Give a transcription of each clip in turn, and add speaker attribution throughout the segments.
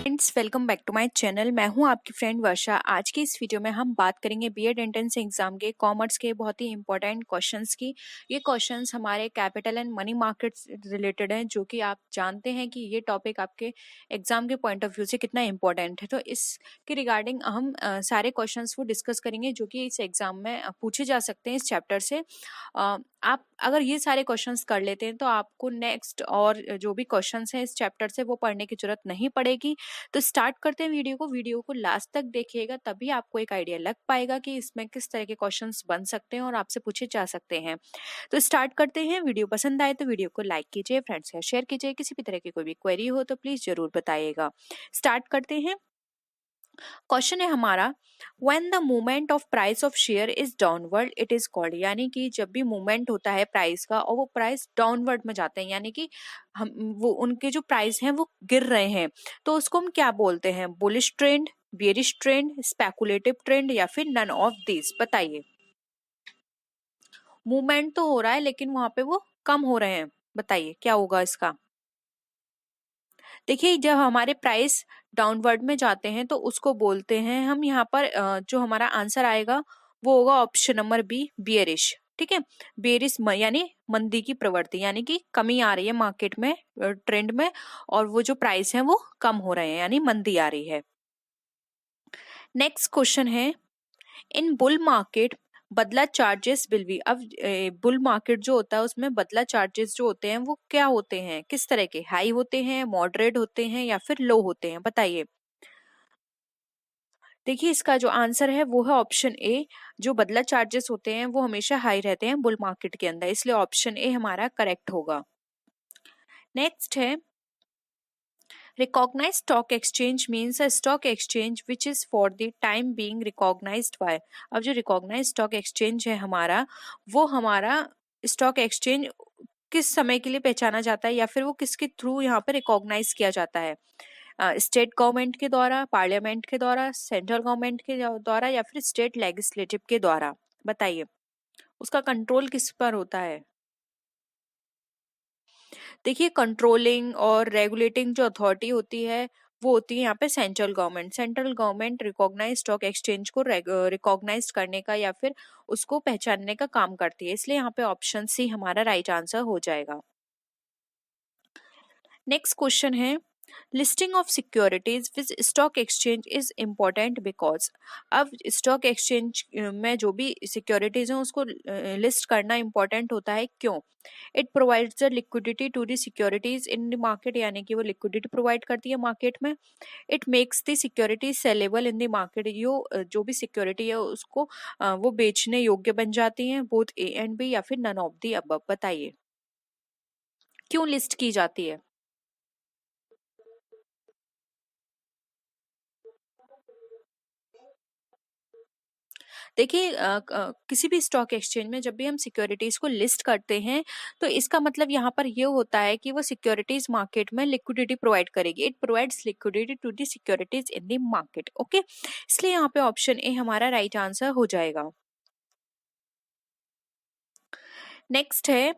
Speaker 1: Friends, welcome back to my channel. मैं हूं आपकी फ्रेंड वर्षा। आज की इस वीडियो में हम बात करेंगे बीएड एंट्रेंस एग्जाम के कॉमर्स के बहुत ही इंपॉर्टेंट क्वेश्चंस की। ये क्वेश्चंस हमारे capital and money market related हैं, जो कि आप जानते हैं कि ये टॉपिक आपके एग्जाम के पॉइंट ऑफ व्यू से कितना इंपॉर्टेंट है। तो इसके रिगार्डिंग हम सारे क्वेश्चंस को डिस्कस करेंगे जो कि इस एग्जाम में पूछे जा सकते हैं इस चैप्टर से। आप अगर ये सारे क्वेश्चंस कर लेते हैं तो आपको नेक्स्ट और जो भी क्वेश्चंस हैं इस चैप्टर से वो पढ़ने की जरूरत नहीं पड़ेगी। तो स्टार्ट करते हैं वीडियो को लास्ट तक देखिएगा, तभी आपको एक आइडिया लग पाएगा कि इसमें किस तरह के क्वेश्चंस बन सकते हैं और आपसे पूछे जा सकते हैं। तो स्टार्ट करते हैं। वीडियो पसंद आए तो वीडियो को लाइक कीजिए, फ्रेंड्स से शेयर कीजिए। किसी भी तरह की कोई भी क्वेरी हो तो प्लीज जरूर बताइएगा। स्टार्ट करते हैं। क्वेश्चन है हमारा, when the movement of price of share is downward it is called. यानी कि जब भी मूवमेंट होता है प्राइस का और वो प्राइस डाउनवर्ड में जाते हैं, यानी कि हम वो उनके जो प्राइस हैं वो गिर रहे हैं, तो उसको हम क्या बोलते हैं? Bullish trend, bearish trend, speculative trend या फिर नन ऑफ दिस? बताइए। मूवमेंट तो हो रहा है लेकिन वहां पे वो कम हो रहे हैं, बताइए क्या होगा इसका? देखिए, जब हमारे प्राइस डाउनवर्ड में जाते हैं तो उसको बोलते हैं हम यहाँ पर जो हमारा आंसर आएगा वो होगा ऑप्शन नंबर बी, बियरिश। ठीक है, बेरिश यानी मंदी की प्रवृत्ति, यानी कि कमी आ रही है मार्केट में, ट्रेंड में, और वो जो प्राइस है वो कम हो रहे हैं, यानी मंदी आ रही है। नेक्स्ट क्वेश्चन है, इन बुल मार्केट बदला चार्जेस विल बी। अब बुल मार्केट जो होता है उसमें बदला चार्जेस जो होते हैं वो क्या होते हैं, किस तरह के? हाई होते हैं, मॉडरेट होते हैं या फिर लो होते हैं? बताइए। देखिए, इसका जो आंसर है वो है ऑप्शन ए। जो बदला चार्जेस होते हैं वो हमेशा हाई रहते हैं बुल मार्केट के अंदर, इसलिए ऑप्शन ए हमारा करेक्ट होगा। नेक्स्ट है, recognized stock exchange means a stock exchange which is for the time being recognized by। अब जो recognized stock exchange है हमारा, वो हमारा स्टॉक एक्सचेंज किस समय के लिए पहचाना जाता है या फिर वो किसके थ्रू यहाँ पे रिकॉग्नाइज किया जाता है? स्टेट गवर्नमेंट के द्वारा, पार्लियामेंट के द्वारा, सेंट्रल गवर्नमेंट के द्वारा या फिर स्टेट लेजिस्लेटिव के द्वारा? बताइए, उसका कंट्रोल किस पर होता है? देखिए, कंट्रोलिंग और रेगुलेटिंग जो अथॉरिटी होती है वो होती है यहाँ पे central government. Central government recognise stock exchange को रिकॉग्नाइज करने का या फिर उसको पहचानने का काम करती है, इसलिए यहाँ पे ऑप्शन सी हमारा राइट आंसर हो जाएगा। नेक्स्ट क्वेश्चन है, listing of securities with stock exchange is important because. अब स्टॉक एक्सचेंज में जो भी सिक्योरिटीज हैं उसको लिस्ट करना इम्पोर्टेंट होता है, क्यों? It provides the liquidity to the securities in the market, यानी कि वो लिक्विडिटी प्रोवाइड करती है मार्केट में। It makes the security saleable in the market, जो भी सिक्योरिटी है उसको वो बेचने योग्य बन जाती हैं, बोथ ए एंड बी या फिर नन ऑफ द अबव? बताइए, क्यों लिस्ट की जाती है? देखिए, किसी भी स्टॉक एक्सचेंज में जब भी हम सिक्योरिटीज को लिस्ट करते हैं तो इसका मतलब यहाँ पर ये होता है कि वो सिक्योरिटीज मार्केट में लिक्विडिटी प्रोवाइड करेगी। It provides liquidity to the securities in the market. Okay, इसलिए यहाँ पे ऑप्शन ए हमारा राइट आंसर हो जाएगा। नेक्स्ट है,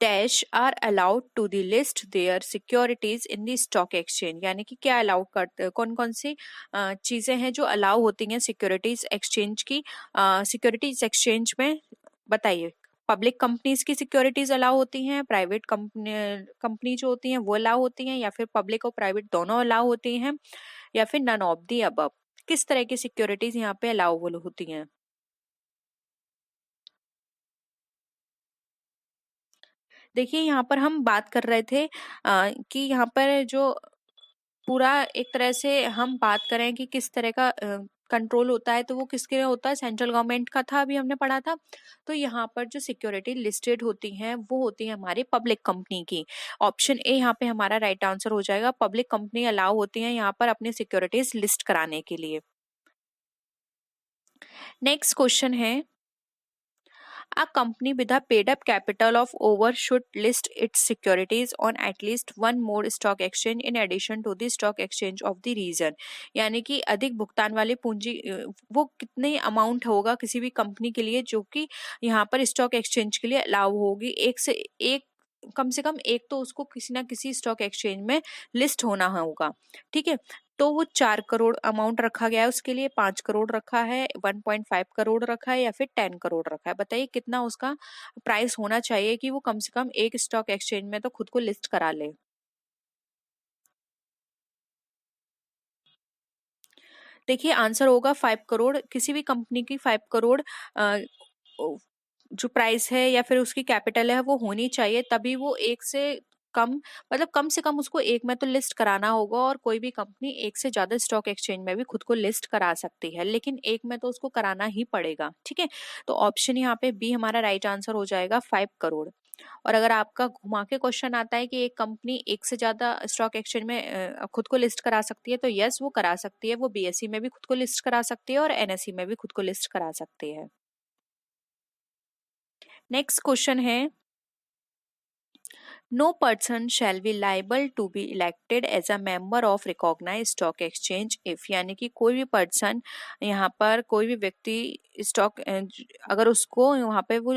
Speaker 1: dash are allowed to the list their securities in the stock exchange. यानी कि क्या अलाउ करते, कौन कौन सी चीजें हैं जो अलाउ होती हैं सिक्योरिटीज एक्सचेंज की, सिक्योरिटीज एक्सचेंज में? बताइए। पब्लिक कंपनीज की सिक्योरिटीज अलाउ होती हैं, प्राइवेट कंपनी जो होती हैं वो अलाउ होती हैं, या फिर पब्लिक और प्राइवेट दोनों अलाउ होती हैं, या फिर नन ऑफ दी अबव? किस तरह की सिक्योरिटीज यहाँ पे अलाउबल होती हैं? देखिए, यहाँ पर हम बात कर रहे थे कि यहाँ पर जो पूरा एक तरह से हम बात करें कि किस तरह का कंट्रोल होता है, तो वो किसके लिए होता है? सेंट्रल गवर्नमेंट का था, अभी हमने पढ़ा था। तो यहाँ पर जो सिक्योरिटी लिस्टेड होती हैं वो होती है हमारी पब्लिक कंपनी की। ऑप्शन ए यहाँ पे हमारा राइट आंसर हो जाएगा। पब्लिक कंपनी अलाउ होती है यहाँ पर अपनी सिक्योरिटीज लिस्ट कराने के लिए। नेक्स्ट क्वेश्चन है, a company with a paid up capital of over should list its securities on at least one more stock exchange in addition to the stock exchange of the region। यानी कि अधिक भुगतान वाली पूंजी वो कितनी amount होगा किसी भी कंपनी के लिए जो कि यहाँ पर स्टॉक एक्सचेंज के लिए अलाउ होगी, एक से एक कम से कम एक तो उसको किसी ना किसी स्टॉक एक्सचेंज में लिस्ट होना होगा, ठीक है। तो वो 4 करोड़ अमाउंट रखा गया है उसके लिए, 5 करोड़ रखा है, 1.5 करोड़ रखा है, या फिर 10 करोड़ रखा है। बताइए कितना उसका प्राइस होना चाहिए कि वो कम से कम एक स्टॉक एक्सचेंज में तो खुद को लिस्ट करा ले। देखिए आंसर होगा 5 करोड़। किसी भी कंपनी की 5 करोड़ जो प्राइस है या फिर उसकी कैपिटल है वो होनी चाहिए, तभी वो एक से कम, मतलब कम से कम उसको एक में तो लिस्ट कराना होगा। और कोई भी कंपनी एक से ज्यादा स्टॉक एक्सचेंज में भी खुद को लिस्ट करा सकती है, लेकिन एक में तो उसको कराना ही पड़ेगा, ठीक है। तो ऑप्शन यहाँ पे बी हमारा राइट आंसर हो जाएगा, 5 करोड़। और अगर आपका घुमा के क्वेश्चन आता है कि एक कंपनी एक से ज्यादा स्टॉक एक्सचेंज में खुद को लिस्ट करा सकती है, तो यस वो करा सकती है। वो बीएसई में भी खुद को लिस्ट करा सकती है और एनएसई में भी खुद को लिस्ट करा सकती है। नेक्स्ट क्वेश्चन है, no person shall be liable to be elected as a member of recognise stock exchange if, यानी कि कोई भी पर्सन, यहाँ पर कोई भी व्यक्ति स्टॉक, अगर उसको वहाँ पे वो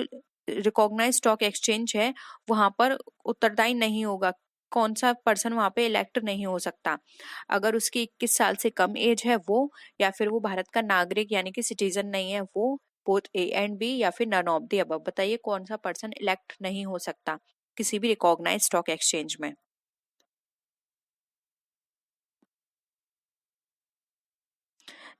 Speaker 1: रिकॉग्नाइज स्टॉक एक्सचेंज है वहां पर उत्तरदायी नहीं होगा। कौन सा पर्सन वहां पे इलेक्ट नहीं हो सकता? अगर उसकी 21 साल से कम एज है वो, या फिर वो भारत का नागरिक यानी कि सिटीजन नहीं है वो, बोथ ए एंड बी, या फिर नन ऑफ दी अबव। बताइए कौन सा पर्सन इलेक्ट नहीं हो सकता किसी भी रिकॉग्नाइज स्टॉक एक्सचेंज में।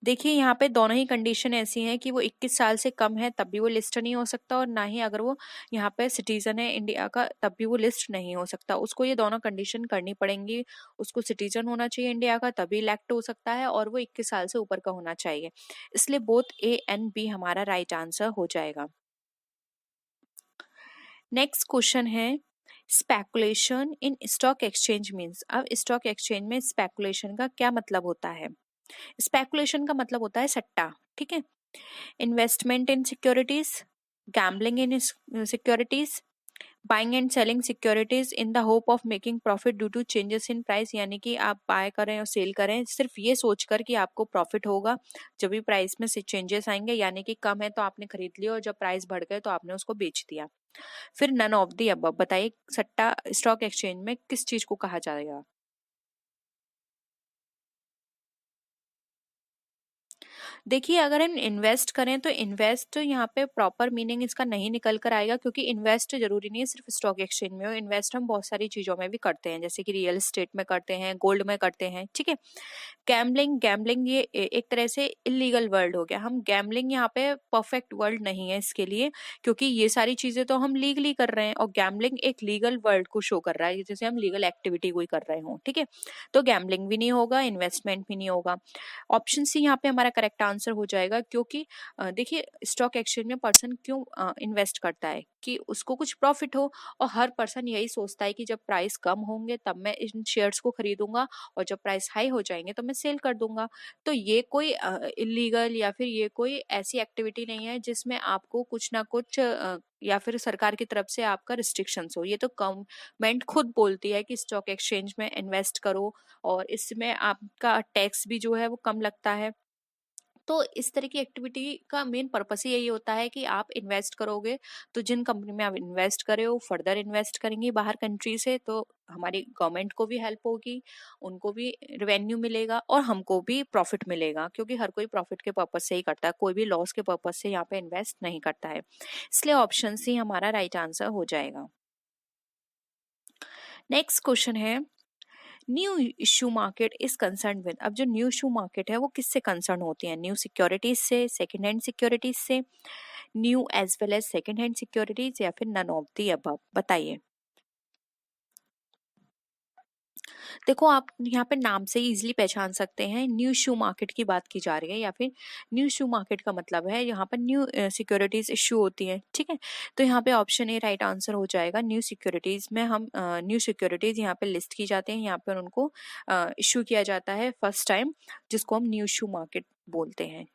Speaker 1: देखिए यहाँ पे दोनों ही कंडीशन ऐसी हैं कि वो 21 साल से कम है तब भी वो लिस्ट नहीं हो सकता, और ना ही अगर वो यहाँ पे सिटीजन है इंडिया का तब भी वो लिस्ट नहीं हो सकता। उसको ये दोनों कंडीशन करनी पड़ेंगी। उसको सिटीजन होना चाहिए इंडिया का तभी इलेक्ट हो सकता है, और वो 21 साल से ऊपर का होना चाहिए। इसलिए बोथ ए एंड बी हमारा राइट आंसर हो जाएगा। नेक्स्ट क्वेश्चन है, स्पेकुलेशन इन स्टॉक एक्सचेंज मीन्स। अब स्टॉक एक्सचेंज में स्पेकुलेशन का क्या मतलब होता है? स्पेकुलेशन का मतलब होता है सट्टा, ठीक है। Investment in securities, gambling in securities, buying and selling securities in the hope of making profit due to changes in price, यानी कि आप बाय करें और सेल करें सिर्फ ये सोचकर कि आपको प्रॉफिट होगा जब भी प्राइस में से चेंजेस आएंगे, यानी कि कम है तो आपने खरीद लिया और जब प्राइस बढ़ गए तो आपने उसको बेच दिया। फिर नन ऑफ दी अबव। बताइए सट्टा स्टॉक एक्सचेंज में किस चीज को कहा जाएगा? देखिए अगर हम इन्वेस्ट करें तो इन्वेस्ट यहाँ पे प्रॉपर मीनिंग इसका नहीं निकल कर आएगा, क्योंकि इन्वेस्ट जरूरी नहीं है सिर्फ स्टॉक एक्सचेंज में हो। इन्वेस्ट हम बहुत सारी चीजों में भी करते हैं, जैसे कि रियल एस्टेट में करते हैं, गोल्ड में करते हैं, ठीक है। गैम्बलिंग, गैम्बलिंग ये एक तरह से इलीगल वर्ल्ड हो गया। हम गैम्बलिंग यहाँ पे परफेक्ट वर्ल्ड नहीं है इसके लिए, क्योंकि ये सारी चीजें तो हम लीगली कर रहे हैं, और गैम्बलिंग एक लीगल वर्ल्ड को शो कर रहा है, जैसे हम लीगल एक्टिविटी कोई कर रहे हो, ठीक है। तो गैम्बलिंग भी नहीं होगा, इन्वेस्टमेंट भी नहीं होगा। ऑप्शन सी यहाँ पे हमारा करेक्ट आंसर हो जाएगा, क्योंकि देखिए स्टॉक एक्सचेंज में पर्सन क्यों इन्वेस्ट करता है कि उसको कुछ प्रॉफिट हो, और हर पर्सन यही सोचता है कि जब प्राइस कम होंगे तब मैं इन शेयर्स को खरीदूंगा, और जब प्राइस हाई हो जाएंगे तो मैं सेल कर दूंगा। तो ये कोई इलीगल या फिर ये कोई ऐसी एक्टिविटी नहीं है जिसमें आपको कुछ ना कुछ या फिर सरकार की तरफ से आपका रिस्ट्रिक्शंस हो। ये तो गवर्नमेंट खुद बोलती है कि स्टॉक एक्सचेंज में इन्वेस्ट करो, और इसमें आपका टैक्स भी जो है वो कम लगता है। तो इस तरह की एक्टिविटी का मेन पर्पस ही यही होता है कि आप इन्वेस्ट करोगे, तो जिन कंपनी में आप इन्वेस्ट करे हो फर्दर इन्वेस्ट करेंगे बाहर कंट्री से, तो हमारी गवर्नमेंट को भी हेल्प होगी, उनको भी रेवेन्यू मिलेगा और हमको भी प्रॉफिट मिलेगा, क्योंकि हर कोई प्रॉफिट के पर्पज से ही करता है, कोई भी लॉस के पर्पज से यहाँ पे इन्वेस्ट नहीं करता है। इसलिए ऑप्शन सी हमारा राइट आंसर हो जाएगा। नेक्स्ट क्वेश्चन है, new issue market is concern with. अब जो न्यू इशू मार्केट है वो किससे कंसर्न होती है? न्यू सिक्योरिटीज से, सेकंड हैंड सिक्योरिटीज से, new as well as second hand securities, या फिर नन ऑफ दी अबव। बताइए। देखो आप यहाँ पे नाम से ही इजिली पहचान सकते हैं, न्यू इशू मार्केट की बात की जा रही है, या फिर न्यू इशू मार्केट का मतलब है यहाँ पर न्यू सिक्योरिटीज इशू होती है, ठीक है। तो यहाँ पे ऑप्शन ए राइट आंसर हो जाएगा। न्यू सिक्योरिटीज में हम न्यू सिक्योरिटीज यहाँ पे लिस्ट की जाती हैं, यहाँ पर उनको इशू किया जाता है फर्स्ट टाइम, जिसको हम न्यू इशू मार्केट बोलते हैं।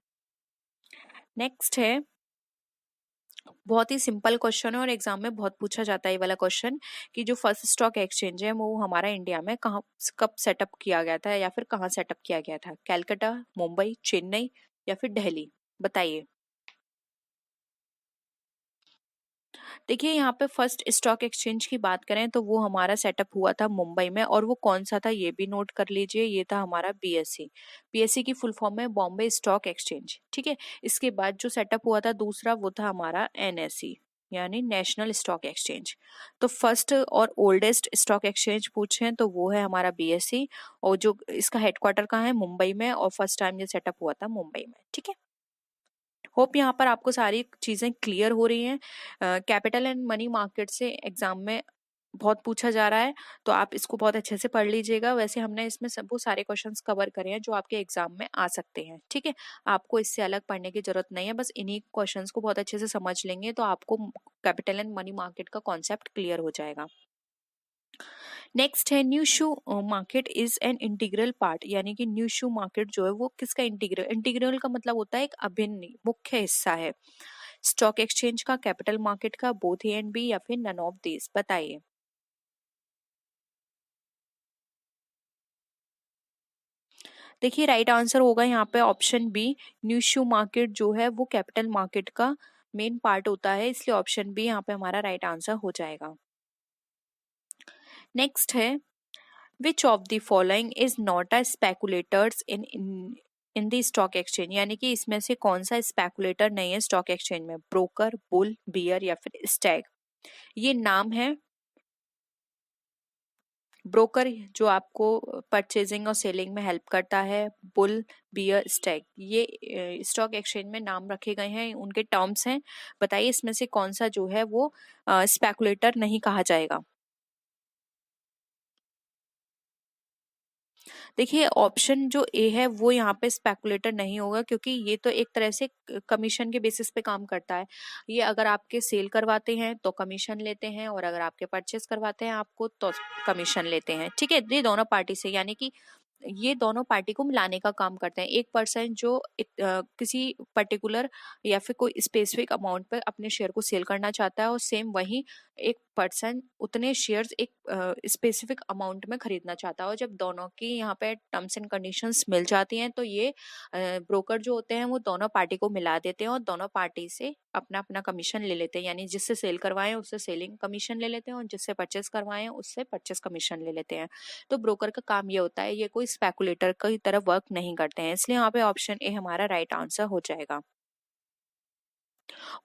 Speaker 1: नेक्स्ट है, बहुत ही सिंपल क्वेश्चन है और एग्जाम में बहुत पूछा जाता है ये वाला क्वेश्चन, कि जो फर्स्ट स्टॉक एक्सचेंज है वो हमारा इंडिया में कहाँ, कब सेटअप किया गया था, या फिर कहाँ सेटअप किया गया था? कैलकाटा, मुंबई, चेन्नई, या फिर दिल्ली? बताइए। देखिए यहाँ पे फर्स्ट स्टॉक एक्सचेंज की बात करें तो वो हमारा सेटअप हुआ था मुंबई में, और वो कौन सा था ये भी नोट कर लीजिए, ये था हमारा बीएससी। बीएससी की फुल फॉर्म है बॉम्बे स्टॉक एक्सचेंज, ठीक है। इसके बाद जो सेटअप हुआ था दूसरा वो था हमारा एनएसई, यानी नेशनल स्टॉक एक्सचेंज। तो फर्स्ट और ओल्डेस्ट स्टॉक एक्सचेंज पूछें तो वो है हमारा बीएससी, और जो इसका हेडक्वार्टर कहाँ है, मुंबई में, और फर्स्ट टाइम ये सेटअप हुआ था मुंबई में, ठीक है। होप यहाँ पर आपको सारी चीजें क्लियर हो रही हैं। कैपिटल एंड मनी मार्केट से एग्जाम में बहुत पूछा जा रहा है, तो आप इसको बहुत अच्छे से पढ़ लीजिएगा। वैसे हमने इसमें सब वो सारे क्वेश्चंस कवर करे हैं जो आपके एग्जाम में आ सकते हैं, ठीक है। आपको इससे अलग पढ़ने की जरूरत नहीं है, बस इन्हीं क्वेश्चंस को बहुत अच्छे से समझ लेंगे तो आपको कैपिटल एंड मनी मार्केट का कॉन्सेप्ट क्लियर हो जाएगा। नेक्स्ट है new shoe market is an integral part, यानी कि न्यू शू मार्केट जो है वो किसका इंटीग्रल, इंटीग्रल का मतलब होता है एक अभिन्न मुख्य हिस्सा है स्टॉक एक्सचेंज का, कैपिटल मार्केट का, बोथ ए एंड बी, या फिर नन ऑफ दिस, बताइए। देखिए राइट आंसर होगा यहाँ पे option B, new shoe market जो है वो कैपिटल मार्केट का मेन पार्ट होता है, इसलिए ऑप्शन बी यहाँ पे हमारा राइट आंसर हो जाएगा। नेक्स्ट है which of the following is not a speculators in the stock exchange, यानी कि इसमें से कौन सा स्पेकुलेटर नहीं है स्टॉक एक्सचेंज में, ब्रोकर, बुल, बियर, या फिर स्टैग। ये नाम है ब्रोकर जो आपको परचेजिंग और सेलिंग में हेल्प करता है, बुल, बियर, स्टैग, ये स्टॉक एक्सचेंज में नाम रखे गए हैं, उनके टर्म्स हैं। बताइए इसमें से कौन सा जो है वो स्पेकुलेटर नहीं कहा जाएगा। देखिए ऑप्शन जो ए है वो यहाँ पे स्पेकुलेटर नहीं होगा, क्योंकि ये तो एक तरह से कमीशन के बेसिस पे काम करता है। ये अगर आपके सेल करवाते हैं तो कमीशन लेते हैं, और अगर आपके परचेस करवाते हैं आपको तो कमीशन लेते हैं, ठीक है। ये दोनों पार्टी से, यानी कि ये दोनों पार्टी को मिलाने का काम करते हैं। एक पर्सन जो किसी पर्टिकुलर या फिर कोई स्पेसिफिक अमाउंट पर अपने शेयर को सेल करना चाहता है, और सेम वही एक पर्सन उतने शेयर्स एक स्पेसिफिक अमाउंट में खरीदना चाहता है, और जब दोनों की यहाँ पे टर्म्स एंड कंडीशंस मिल जाती हैं तो ये ब्रोकर जो होते हैं वो दोनों पार्टी को मिला देते हैं, और दोनों पार्टी से अपना अपना कमीशन ले लेते हैं, यानी जिससे सेल करवाएं उससे सेलिंग कमीशन ले लेते हैं, और जिससे परचेस करवाएं उससे परचेस कमीशन ले लेते हैं। तो ब्रोकर का काम ये होता है, ये कोई स्पेकुलेटर की तरह वर्क नहीं करते हैं, इसलिए यहाँ पे ऑप्शन ए हमारा राइट आंसर हो जाएगा।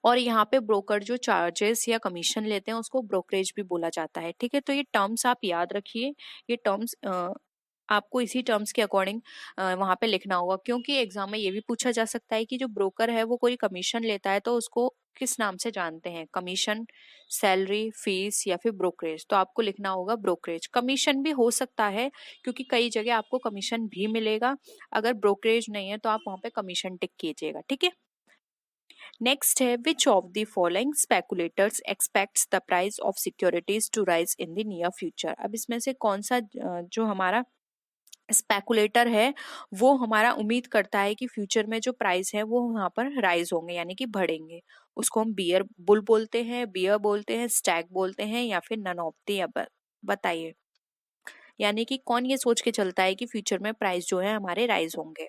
Speaker 1: और यहाँ पे ब्रोकर जो चार्जेस या कमीशन लेते हैं उसको ब्रोकरेज भी बोला जाता है, ठीक है। तो ये टर्म्स आप याद रखिए, ये टर्म्स आपको इसी टर्म्स के अकॉर्डिंग वहां पे लिखना होगा, क्योंकि एग्जाम में ये भी पूछा जा सकता है कि जो ब्रोकर है वो कोई कमीशन लेता है तो उसको किस नाम से जानते हैं, कमीशन, सैलरी, फीस, या फिर ब्रोकरेज। तो आपको लिखना होगा ब्रोकरेज। कमीशन भी हो सकता है, क्योंकि कई जगह आपको कमीशन भी मिलेगा। अगर ब्रोकरेज नहीं है तो आप वहां पे कमीशन टिक कीजिएगा, ठीक है। नेक्स्ट है which of the following speculators expects the price of securities to rise in the near future. अब इसमें से कौन सा जो हमारा स्पेकुलेटर है वो हमारा उम्मीद करता है कि फ्यूचर में जो प्राइस है वो वहां पर राइज होंगे, यानी कि बढ़ेंगे। उसको हम बियर बुल बोलते हैं, बियर बोलते हैं, स्टैग बोलते हैं, या फिर नन ऑफ द अबव, बताइए। यानी कि कौन ये सोच के चलता है कि फ्यूचर में प्राइस जो है हमारे राइज होंगे।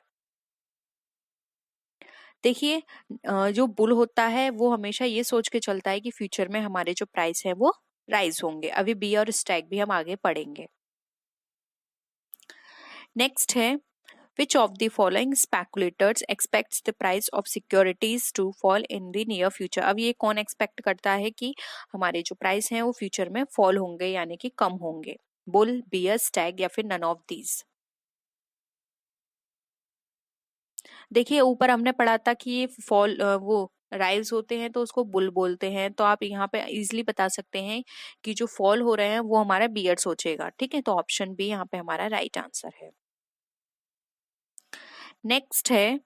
Speaker 1: देखिए जो बुल होता है वो हमेशा ये सोच के चलता है कि फ्यूचर में हमारे जो प्राइस है वो राइज होंगे। अभी बी और स्टैग भी हम आगे पढ़ेंगे। नेक्स्ट है which of the following speculators expects the price of securities to fall in the near future. अब ये कौन एक्सपेक्ट करता है कि हमारे जो प्राइस हैं वो फ्यूचर में फॉल होंगे, यानी कि कम होंगे, बुल, बियर, स्टैग, या फिर नन ऑफ दीज। देखिए ऊपर हमने पढ़ा था कि ये फॉल वो राइज होते हैं तो उसको बुल बोलते हैं, तो आप यहाँ पे इजीली बता सकते हैं कि जो फॉल हो रहे हैं वो हमारा बियर सोचेगा, ठीक है। तो ऑप्शन बी यहाँ पे हमारा राइट आंसर है। नेक्स्ट है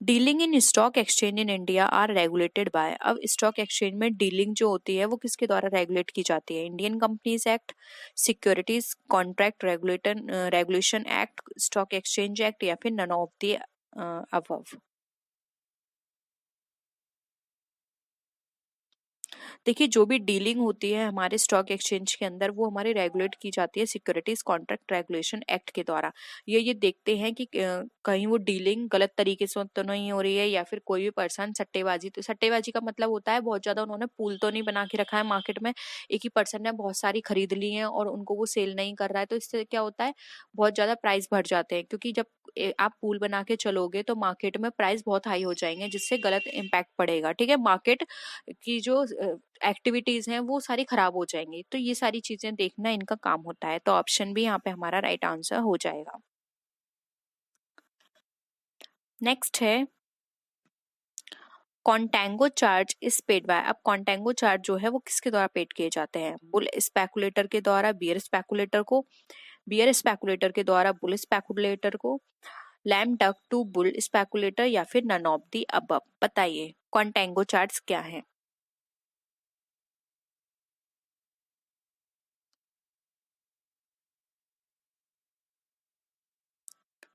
Speaker 1: dealing in stock exchange in India are regulated by. अब स्टॉक एक्सचेंज में डीलिंग जो होती है वो किसके द्वारा रेगुलेट की जाती है, Indian companies act, securities contract regulation act, stock exchange act, या फिर नन ऑफ द अबव। देखिए जो भी डीलिंग होती है हमारे स्टॉक एक्सचेंज के अंदर वो हमारी रेगुलेट की जाती है सिक्योरिटीज कॉन्ट्रैक्ट रेगुलेशन एक्ट के द्वारा। ये देखते हैं कि कहीं वो डीलिंग गलत तरीके से तो नहीं हो रही है, या फिर कोई भी पर्सन सट्टेबाजी, तो सट्टेबाजी का मतलब होता है बहुत ज्यादा उन्होंने पूल तो नहीं बना के रखा है मार्केट में, एक ही पर्सन ने बहुत सारी खरीद ली है और उनको वो सेल नहीं कर रहा है, तो इससे क्या होता है बहुत ज्यादा प्राइस बढ़ जाते हैं, क्योंकि जब आप पूल बना के चलोगे तो मार्केट में प्राइस बहुत हाई हो जाएंगे जिससे गलत इम्पैक्ट पड़ेगा। ठीक है, मार्केट की जो एक्टिविटीज हैं वो सारी खराब हो जाएंगी, तो ये सारी चीजें देखना इनका काम होता है, तो ऑप्शन भी यहाँ पे हमारा राइट आंसर हो जाएगा। नेक्स्ट है कॉन्टेंगो चार्ज इज पेड बाय। अब कॉन्टेंगो चार्ज जो है वो किसके द्वारा पेड किए जाते हैं? बुल स्पेकुलेटर के द्वारा बियर स्पेकुलेटर को, बियर स्पेकुलेटर के द्वारा बुल स्पेकुलेटर को, lame duck to bull speculator, या फिर नन ऑफ दी अबव। बताइए कॉन्टेंगो चार्ज क्या है?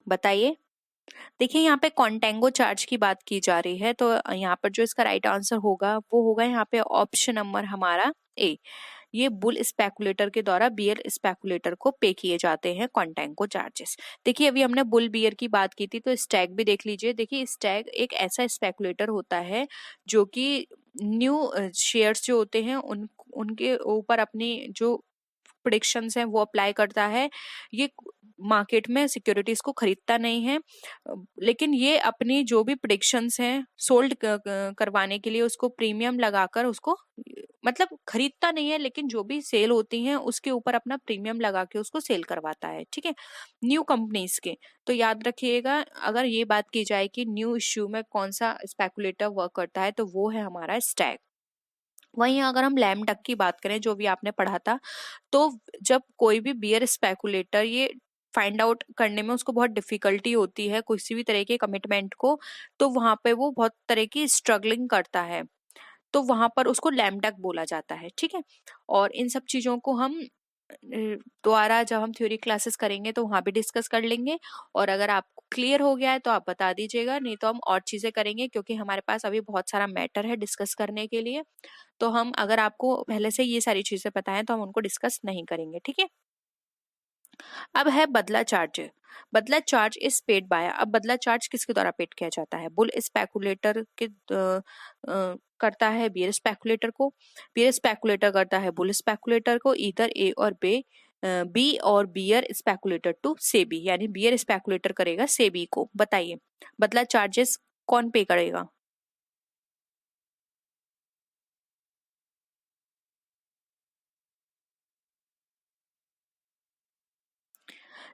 Speaker 1: बताइए। देखिए यहाँ पे कॉन्टेंगो चार्ज की बात की जा रही है, तो यहाँ पर जो इसका राइट आंसर होगा वो होगा यहाँ पे ऑप्शन नंबर हमारा ए। ये बुल स्पेकुलेटर के द्वारा बियर स्पेकुलेटर को पे किए जाते हैं कॉन्टेंगो चार्जेस। देखिए अभी हमने बुल बियर की बात की थी, तो स्टैग भी देख लीजिए। देखिए स्टैग एक ऐसा स्पेकुलेटर होता है जो कि न्यू शेयर्स जो होते हैं उनके ऊपर अपनी जो प्रिडिक्शंस हैं वो अप्लाई करता है। ये मार्केट में सिक्योरिटीज को खरीदता नहीं है, लेकिन ये अपनी जो भी प्रिडिक्शंस हैं सोल्ड करवाने के लिए उसको प्रीमियम लगाकर उसको, मतलब खरीदता नहीं है लेकिन जो भी सेल होती हैं उसके ऊपर अपना प्रीमियम लगा के उसको सेल करवाता है। ठीक है, न्यू कंपनीज के। तो याद रखिएगा अगर ये बात की जाए कि न्यू इश्यू में कौन सा स्पेकुलेटर वर्क करता है तो वो है हमारा स्टैग। वहीं अगर हम लैम डक की बात करें जो भी आपने पढ़ा था, तो जब कोई भी बियर स्पेकुलेटर ये फाइंड आउट करने में उसको बहुत डिफिकल्टी होती है किसी भी तरह के कमिटमेंट को, तो वहां पे वो बहुत तरह की स्ट्रगलिंग करता है, तो वहां पर उसको लैम डक बोला जाता है। ठीक है, और इन सब चीजों को हम दोबारा जब हम थ्योरी क्लासेस करेंगे तो वहां भी डिस्कस कर लेंगे, और अगर आपको क्लियर हो गया है तो आप बता दीजिएगा, नहीं तो हम और चीजें करेंगे क्योंकि हमारे पास अभी बहुत सारा मैटर है डिस्कस करने के लिए। तो हम अगर आपको पहले से ये सारी चीजें पता है तो हम उनको डिस्कस नहीं करेंगे। ठीक है, अब है बदला चार्ज। बदला चार्ज इज पेड बाय। अब बदला चार्ज किसके द्वारा पेड किया जाता है? बुल स्पेकुलेटर के करता है बियर स्पेकुलेटर को, बियर स्पेकुलेटर करता है बुल स्पेकुलेटर को, इधर ए और बी और बियर स्पेकुलेटर टू सेबी, यानी बियर स्पेकुलेटर करेगा सेबी को। बताइए बदला चार्जेस कौन पे करेगा?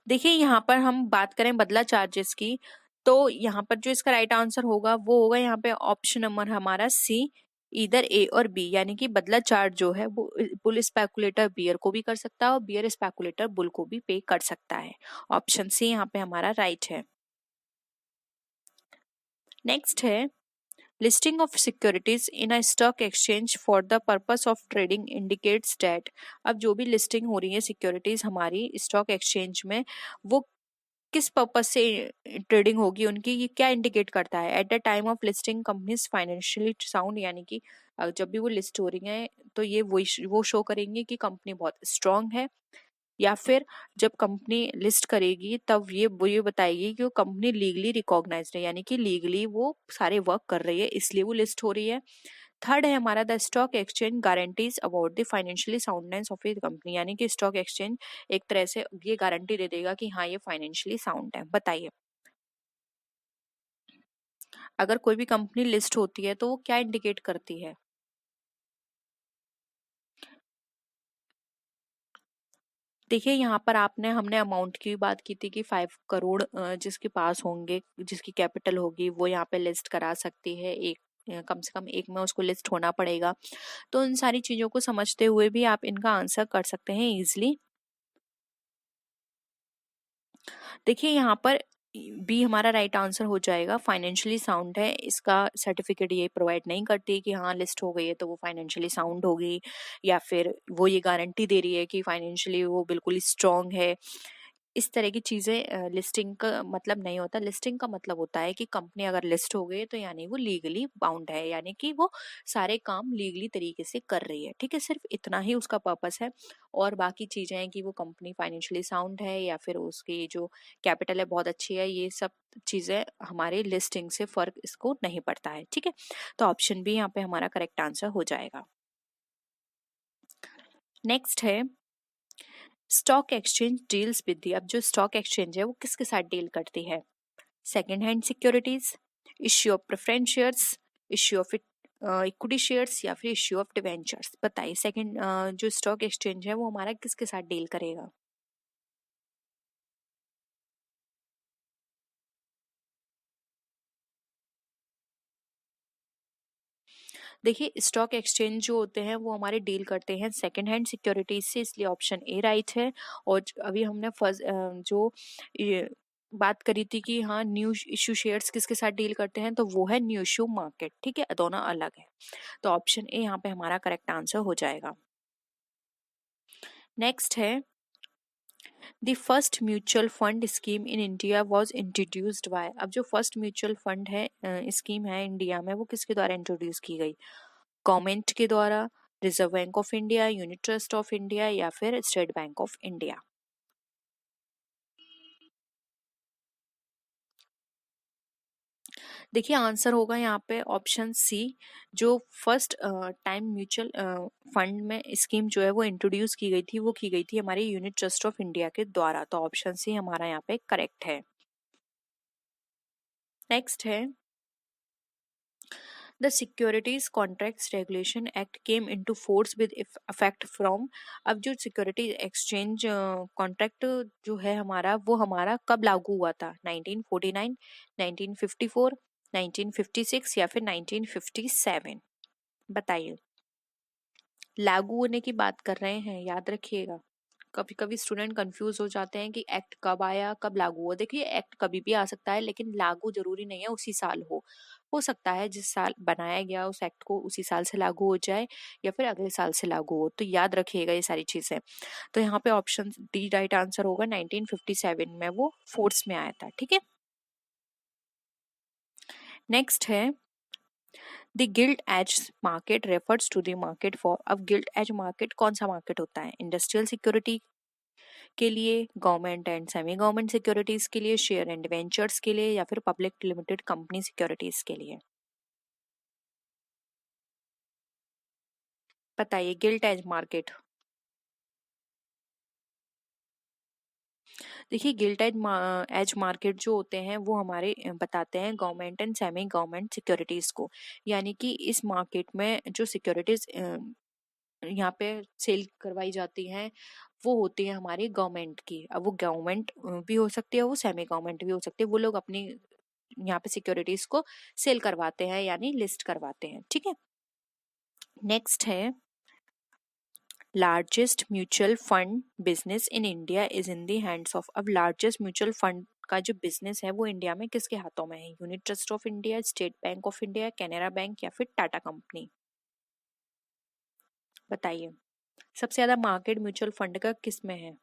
Speaker 1: देखिए यहाँ पर हम बात करें बदला चार्जेस की, तो यहाँ पर जो इसका राइट आंसर होगा वो होगा यहाँ पे ऑप्शन नंबर हमारा सी, इधर ए और बी, यानी कि बदला चार्ज जो है वो बुल स्पेकुलेटर बियर को भी कर सकता है और बियर स्पेकुलेटर बुल को भी पे कर सकता है। ऑप्शन सी यहाँ पे हमारा राइट है। नेक्स्ट है listing of securities in a stock exchange for the purpose of trading indicates that. अब जो भी लिस्टिंग हो रही है सिक्योरिटीज हमारी स्टॉक एक्सचेंज में, वो किस पर्पस से ट्रेडिंग होगी उनकी, ये क्या इंडिकेट करता है? At the time of listing companies financially sound, यानी कि जब भी वो लिस्ट हो रही है तो ये वो शो करेंगे कि कंपनी बहुत स्ट्रांग है, या फिर जब कंपनी लिस्ट करेगी तब वो ये बताएगी कि वो कंपनी लीगली रिकॉग्नाइज्ड है, यानी कि लीगली वो सारे वर्क कर रही है इसलिए वो लिस्ट हो रही है। थर्ड है हमारा the stock exchange guarantees about the financially soundness of A company, यानी कि स्टॉक एक्सचेंज एक तरह से ये गारंटी दे देगा कि हाँ ये फाइनेंशियली साउंड है। बताइए अगर कोई भी कंपनी लिस्ट होती है तो वो क्या इंडिकेट करती है? देखिए यहाँ पर आपने हमने अमाउंट की बात की थी कि 5 करोड़ जिसके पास होंगे, जिसकी कैपिटल होगी वो यहाँ पे लिस्ट करा सकती है, एक कम से कम एक में उसको लिस्ट होना पड़ेगा। तो इन सारी चीजों को समझते हुए भी आप इनका आंसर कर सकते हैं इजिली। देखिए यहाँ पर बी हमारा राइट आंसर हो जाएगा, फाइनेंशियली साउंड है। इसका सर्टिफिकेट ये प्रोवाइड नहीं करती कि हाँ लिस्ट हो गई है तो वो फाइनेंशियली साउंड होगी, या फिर वो ये गारंटी दे रही है कि फाइनेंशियली वो बिल्कुल स्ट्रांग है। इस तरह की चीजें लिस्टिंग का मतलब नहीं होता। लिस्टिंग का मतलब होता है कि कंपनी अगर लिस्ट हो गई तो यानी वो लीगली बाउंड है, यानी कि वो सारे काम लीगली तरीके से कर रही है। ठीक है, सिर्फ इतना ही उसका पर्पस है। और बाकी चीजें हैं कि वो कंपनी फाइनेंशियली साउंड है या फिर उसकी जो कैपिटल है बहुत अच्छी है, ये सब चीजें हमारे लिस्टिंग से फर्क इसको नहीं पड़ता है। ठीक है, तो ऑप्शन बी यहाँ पे हमारा करेक्ट आंसर हो जाएगा। नेक्स्ट है stock exchange deals with the. अब जो स्टॉक एक्सचेंज है वो किसके साथ डील करती है? Second hand securities, issue of preference shares, issue of equity shares या फिर इश्यू ऑफ डिवेंचर्स। बताइए सेकेंड जो स्टॉक एक्सचेंज है वो हमारा किसके साथ डील करेगा? देखिए स्टॉक एक्सचेंज जो होते हैं वो हमारे डील करते हैं सेकेंड हैंड सिक्योरिटीज से, इसलिए ऑप्शन ए राइट है। और अभी हमने फर्स्ट जो ये बात करी थी कि हाँ न्यू इशू शेयर्स किसके साथ डील करते हैं, तो वो है न्यू इशू मार्केट। ठीक है, दोनों अलग है, तो ऑप्शन ए यहाँ पे हमारा करेक्ट आंसर हो जाएगा। नेक्स्ट है the first mutual fund scheme in India was introduced by. अब जो फर्स्ट म्यूचुअल फंड है स्कीम है इंडिया में वो किसके द्वारा इंट्रोड्यूस की गई? गवर्नमेंट के द्वारा, reserve bank of India, unit trust of India या फिर स्टेट बैंक ऑफ इंडिया? देखिए आंसर होगा यहाँ पे ऑप्शन सी। जो फर्स्ट टाइम म्यूचुअल फंड में स्कीम जो है वो इंट्रोड्यूस की गई थी वो की गई थी हमारी यूनिट ट्रस्ट ऑफ इंडिया के द्वारा, तो ऑप्शन सी हमारा यहाँ पे करेक्ट है। नेक्स्ट है the securities contracts regulation act came into force with effect from. अब जो सिक्योरिटी एक्सचेंज कॉन्ट्रैक्ट जो है हमारा वो हमारा कब लागू हुआ था? 1949, 1954, 1956 या फिर 1957? बताइए। लागू होने की बात कर रहे हैं, याद रखिएगा। कभी कभी स्टूडेंट कंफ्यूज हो जाते हैं कि एक्ट कब आया कब लागू हुआ। देखिए एक्ट कभी भी आ सकता है लेकिन लागू जरूरी नहीं है उसी साल हो सकता है जिस साल बनाया गया उस एक्ट को उसी साल से लागू हो जाए या फिर अगले साल से लागू हो, तो याद रखिएगा ये सारी चीजें। तो यहाँ पे ऑप्शन डी राइट आंसर होगा, 1957 में वो फोर्स में आया था। ठीक है, नेक्स्ट है the gilt edge market refers to the market for. अब गिल्ड एज मार्केट कौन सा मार्केट होता है? इंडस्ट्रियल सिक्योरिटी के लिए, government and semi government securities के लिए, शेयर एंड वेंचर्स के लिए या फिर पब्लिक लिमिटेड कंपनी सिक्योरिटीज के लिए? बताइए गिल्ट एज मार्केट। देखिए गिल्ट एज मार्केट जो होते हैं वो हमारे बताते हैं government and semi government securities को, यानी कि इस मार्केट में जो सिक्योरिटीज यहाँ पे सेल करवाई जाती हैं वो होती है हमारी गवर्नमेंट की। अब वो गवर्नमेंट भी हो सकती है वो सेमी गवर्नमेंट भी हो सकती है, वो लोग अपनी यहाँ पे सिक्योरिटीज को सेल करवाते हैं यानी लिस्ट करवाते हैं। ठीक है, नेक्स्ट है largest mutual fund business in India is in the hands of. अब लार्जेस्ट म्यूचुअल फंड का जो बिजनेस है वो इंडिया में किसके हाथों में है? Unit trust of India, state bank of India, Canara bank या फिर टाटा कंपनी? बताइए सबसे ज्यादा मार्केट म्यूचुअल फंड का किस में है?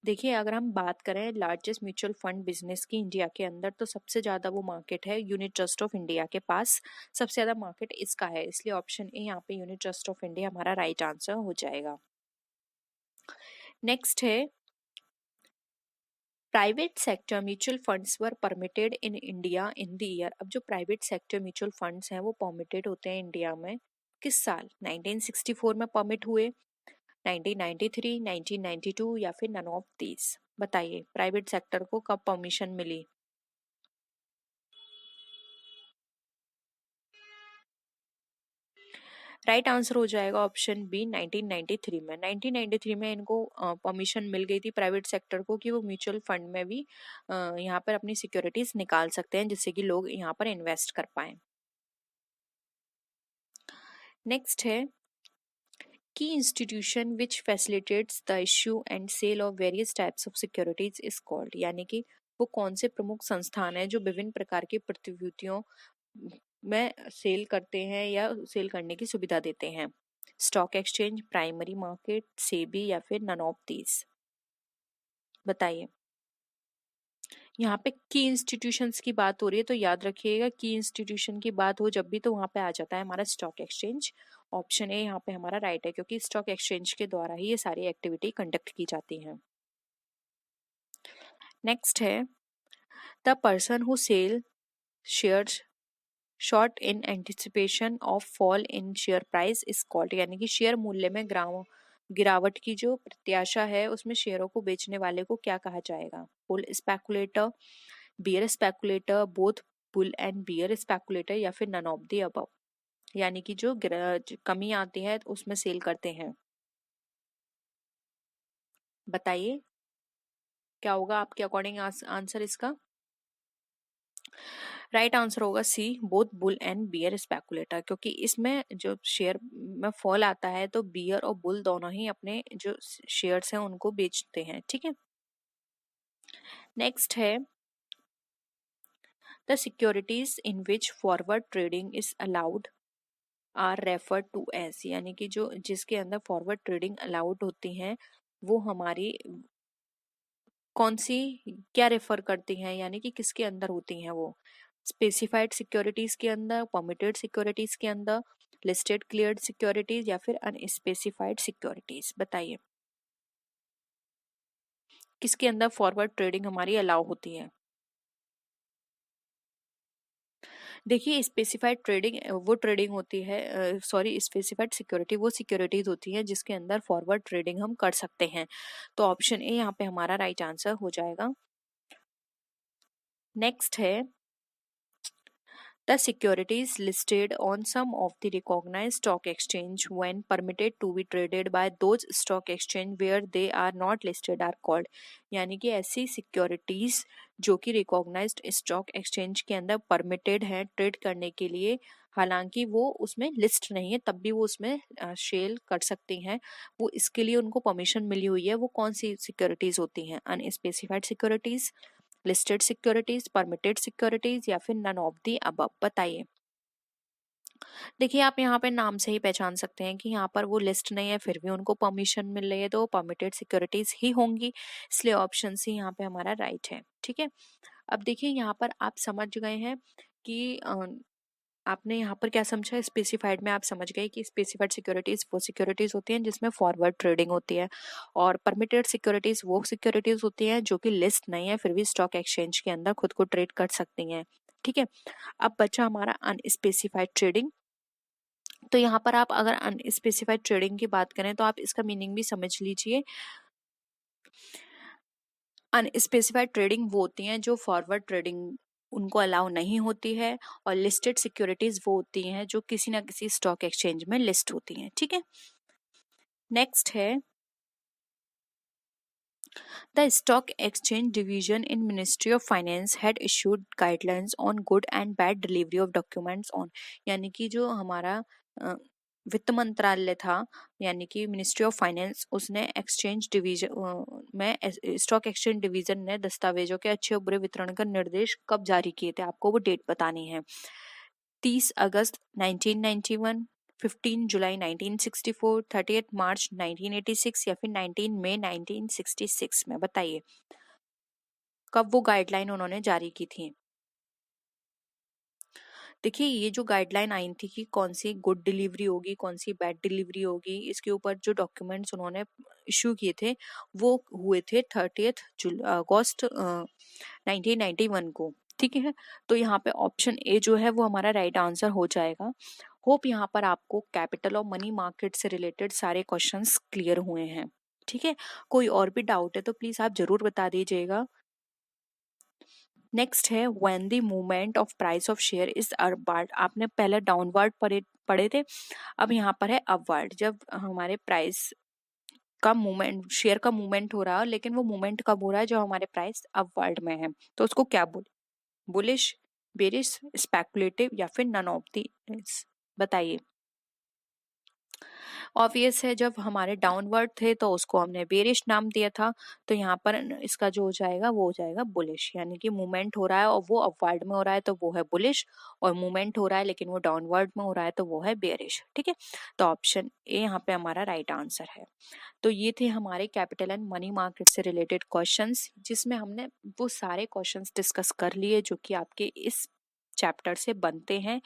Speaker 1: देखिए अगर हम बात करें लार्जेस्ट म्यूचुअल फंड बिजनेस की इंडिया के अंदर तो सबसे ज्यादा वो मार्केट है यूनिट ट्रस्ट ऑफ इंडिया के पास, सबसे ज्यादा मार्केट इसका है, इसलिए ऑप्शन ए यहाँ पे यूनिट ट्रस्ट ऑफ इंडिया हमारा राइट आंसर हो जाएगा। नेक्स्ट है private sector mutual funds were permitted in India in the year. अब जो प्राइवेट सेक्टर म्यूचुअल फंड्स हैं वो परमिटेड होते हैं इंडिया में किस साल? 1964 में परमिट हुए, 1993, 1992 या फिर नन ऑफ दीज? बताइए प्राइवेट सेक्टर को कब परमिशन मिली? राइट आंसर हो जाएगा ऑप्शन बी, 1993 में। 1993 में इनको परमिशन मिल गई थी प्राइवेट सेक्टर को कि वो म्यूचुअल फंड में भी यहाँ पर अपनी सिक्योरिटीज निकाल सकते हैं जिससे कि लोग यहाँ पर इन्वेस्ट कर पाए। नेक्स्ट है की institution which facilitates the issue and sale of various types of securities is called. यानी कि वो कौन से प्रमुख संस्थान है जो विभिन्न प्रकार की प्रतिभूतियों में सेल करते हैं या सेल करने की सुविधा देते हैं? Stock exchange, primary market, SEBI या फिर नन ऑफ दीज? बताइए। यहाँ पे की इंस्टीट्यूशंस की बात हो रही है, तो याद रखिएगा की इंस्टीट्यूशन की बात हो जब भी, तो वहाँ पे आ जाता है हमारा स्टॉक एक्सचेंज। ऑप्शन ए यहाँ पे हमारा राइट है, क्योंकि स्टॉक एक्सचेंज के द्वारा ही ये सारी एक्टिविटी कंडक्ट की जाती है। नेक्स्ट है the person who sell shares short in anticipation of fall in share price is called, यानी कि शेयर मूल्य में गिरावट की जो प्रत्याशा है उसमें शेयरों को बेचने वाले को क्या कहा जाएगा? Bull speculator, bear speculator, both bull and bear speculator, या फिर नन ऑफ द अबव, यानी कि जो कमी आती है तो उसमें सेल करते हैं। बताइए क्या होगा आपके अकॉर्डिंग आंसर इसका? राइट आंसर होगा C, both bull and bear speculator, क्योंकि इसमें जो शेयर में फॉल आता है तो बियर और बुल दोनों ही अपने जो शेयर्स हैं उनको बेचते हैं। ठीक है, नेक्स्ट है the securities in which forward trading is allowed are refer to as, यानी कि जो जिसके अंदर फॉरवर्ड ट्रेडिंग अलाउड होती हैं वो हमारी कौन सी क्या रेफर करती हैं, यानी कि किसके अंदर होती हैं वो? स्पेसिफाइड सिक्योरिटीज के अंदर, परमिटेड सिक्योरिटीज के अंदर, लिस्टेड क्लियर्ड सिक्योरिटीज, या फिर अनस्पेसिफाइड सिक्योरिटीज? बताइए किसके अंदर फॉरवर्ड ट्रेडिंग हमारी अलाउ होती है? देखिए स्पेसिफाइड ट्रेडिंग वो ट्रेडिंग होती है, सॉरी स्पेसिफाइड सिक्योरिटी वो सिक्योरिटीज होती है जिसके अंदर फॉरवर्ड ट्रेडिंग हम कर सकते हैं। तो ऑप्शन ए यहाँ पे हमारा राइट आंसर हो जाएगा। नेक्स्ट है the securities listed on some of the recognized stock exchange when permitted to be traded by those stock exchange where they are not listed are called, यानी कि ऐसी securities जो कि रिकॉग्नाइज्ड स्टॉक एक्सचेंज के अंदर permitted है trade करने के लिए, हालांकि वो उसमें लिस्ट नहीं है तब भी वो उसमें सेल कर सकती हैं, वो इसके लिए उनको परमिशन मिली हुई है, वो कौन सी सिक्योरिटीज होती हैं? Unspecified securities, listed securities, permitted securities, या फिर नन ऑफ दी अबव? बताइए। देखिए आप यहाँ पे नाम से ही पहचान सकते हैं कि यहाँ पर वो लिस्ट नहीं है फिर भी उनको परमिशन मिल रही है, तो परमिटेड सिक्योरिटीज ही होंगी, इसलिए ऑप्शन सी यहाँ पे हमारा राइट है। ठीक है, अब देखिए यहाँ पर आप समझ गए हैं कि आपने यहाँ पर क्या समझा? स्पेसिफाइड में आप समझ गए कि स्पेसिफाइड सिक्योरिटीज वो सिक्योरिटीज होती हैं जिसमें फॉरवर्ड ट्रेडिंग होती है, और परमिटेड सिक्योरिटीज वो सिक्योरिटीज होती हैं जो कि लिस्ट नहीं है फिर भी स्टॉक एक्सचेंज के अंदर खुद को ट्रेड कर सकती हैं। ठीक है, अब बचा हमारा अनस्पेसिफाइड ट्रेडिंग। तो यहाँ पर आप अगर अनस्पेसिफाइड ट्रेडिंग की बात करें तो आप इसका मीनिंग भी समझ लीजिए। अनस्पेसिफाइड ट्रेडिंग वो होती हैं जो फॉरवर्ड ट्रेडिंग उनको अलाउ नहीं होती है, और लिस्टेड सिक्योरिटीज वो होती हैं जो किसी ना किसी स्टॉक एक्सचेंज में लिस्ट होती हैं। ठीक है, नेक्स्ट है the stock exchange division in ministry of finance had issued guidelines on good and bad delivery of documents on, यानी कि जो हमारा वित्त मंत्रालय था यानी कि मिनिस्ट्री ऑफ फाइनेंस, उसने एक्सचेंज डिवीजन में स्टॉक एक्सचेंज डिवीजन ने दस्तावेजों के अच्छे और बुरे वितरण का निर्देश कब जारी किए थे? आपको वो डेट बतानी है। 30 अगस्त 1991, 15 जुलाई 1964, 30 मार्च 1986, या फिर 19 मई 1966 में? बताइए कब वो गाइडलाइन उन्होंने जारी की थी। देखिए ये जो गाइडलाइन आई थी कि कौन सी गुड डिलीवरी होगी कौन सी बैड डिलीवरी होगी, इसके ऊपर जो डॉक्यूमेंट्स उन्होंने इशू किए थे वो हुए थे 30 अगस्त 1991 को। ठीक है, तो यहाँ पे ऑप्शन ए जो है वो हमारा राइट आंसर हो जाएगा। होप यहाँ पर आपको कैपिटल और मनी मार्केट से रिलेटेड सारे क्वेश्चंस क्लियर हुए हैं। ठीक है, कोई और भी डाउट है तो प्लीज आप जरूर बता दीजिएगा। नेक्स्ट है when the movement of price of share is upward, आपने पहले डाउनवर्ड पढ़े थे, अब यहाँ पर है अपवर्ड, जब हमारे प्राइस का मूवमेंट शेयर का मूवमेंट हो रहा है, लेकिन वो मूवमेंट कब हो रहा है जब हमारे प्राइस अपवर्ड में है, तो उसको क्या बोले? बुलिश, बेरिश, स्पेकुलेटिव, या फिर नन ऑफ दी? बताइए। ऑब्वियस है, जब हमारे डाउनवर्ड थे तो उसको हमने बेरिश नाम दिया था, तो यहाँ पर इसका जो हो जाएगा वो हो जाएगा बुलिश, यानी कि मूवमेंट हो रहा है और वो अपवर्ड में हो रहा है तो वो है बुलिश, और मूवमेंट हो रहा है लेकिन वो डाउनवर्ड में हो रहा है तो वो है बेरिश। ठीक है, तो ऑप्शन ए यहाँ पे हमारा राइट आंसर है। तो ये थे हमारे कैपिटल एंड मनी मार्केट से रिलेटेड क्वेश्चंस, जिसमें हमने वो सारे क्वेश्चंस डिस्कस कर लिए जो कि आपके इस चैप्टर से बनते हैं,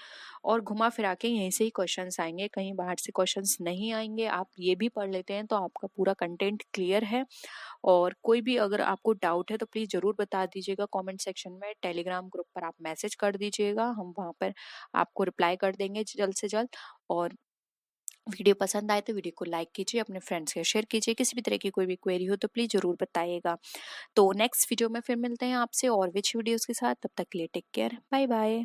Speaker 1: और घुमा फिरा के यहीं से ही क्वेश्चंस आएंगे, कहीं बाहर से क्वेश्चंस नहीं आएंगे। आप ये भी पढ़ लेते हैं तो आपका पूरा कंटेंट क्लियर है। और कोई भी अगर आपको डाउट है तो प्लीज़ ज़रूर बता दीजिएगा कमेंट सेक्शन में, टेलीग्राम ग्रुप पर आप मैसेज कर दीजिएगा, हम वहाँ पर आपको रिप्लाई कर देंगे जल्द से जल्द। और वीडियो पसंद आए तो वीडियो को लाइक कीजिए, अपने फ्रेंड्स के शेयर कीजिए, किसी भी तरह की कोई भी क्वेरी हो तो प्लीज़ ज़रूर बताइएगा। तो नेक्स्ट वीडियो में फिर मिलते हैं आपसे और विच वीडियोज़ के साथ, तब तक के लिए टेक केयर, बाय बाय।